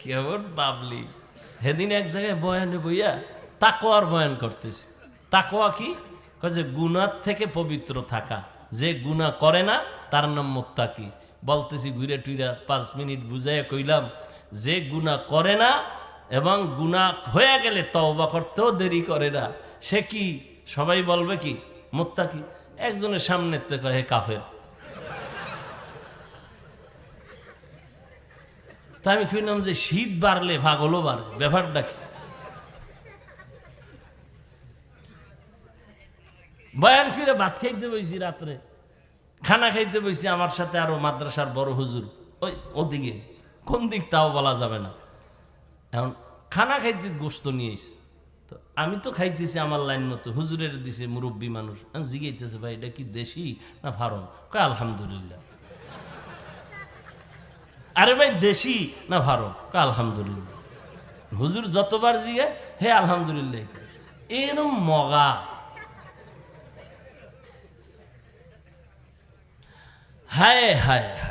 কেমন বাবলি। সেদিন এক জায়গায় বয়ানে বইয়া তাকওয়ার বয়ান করতেছে। তাকওয়া কি? যে গুনাহ থেকে পবিত্র থাকা, যে গুনাহ করে না তার নাম মুত্তাকি। বলতেছি ঘুরে টুইরা 5 মিনিট বুঝাইয়া কইলাম, যে গুনাহ করে না এবং গুনাহ হয়ে গেলে তওবা করতেও দেরি করে না, সে কি? সবাই বলবে কি? মুত্তাকি। একজনের সামনে থেকে হে কাফের। তা আমি কইলাম যে শীত বাড়লে পাগলও বাড়ে, ব্যাপারটা কি? বয়ান করে ভাত খাইতে বইছি, রাত্রে খানা খাইতে বইছি, আমার সাথে আরো মাদ্রাসার বড় হুজুর ওই ওদিকে, কোন দিক তাও বলা যাবে না। এখন খানা খাইতে গোস্ত নিয়েছি, তো আমি তো খাইতেছি আমার লাইন মতো, হুজুরের দিছে মুরব্বী মানুষ, জিগাইতেছে ভাই এটা কি দেশি না ফার্ম? কয় আলহামদুলিল্লাহ। আরে ভাই দেশি না ফার্ম? কয় আলহামদুলিল্লাহ। হুজুর যতবার জিগে হে আলহামদুলিল্লাহ। এরম মগা। হায় হায় হায়।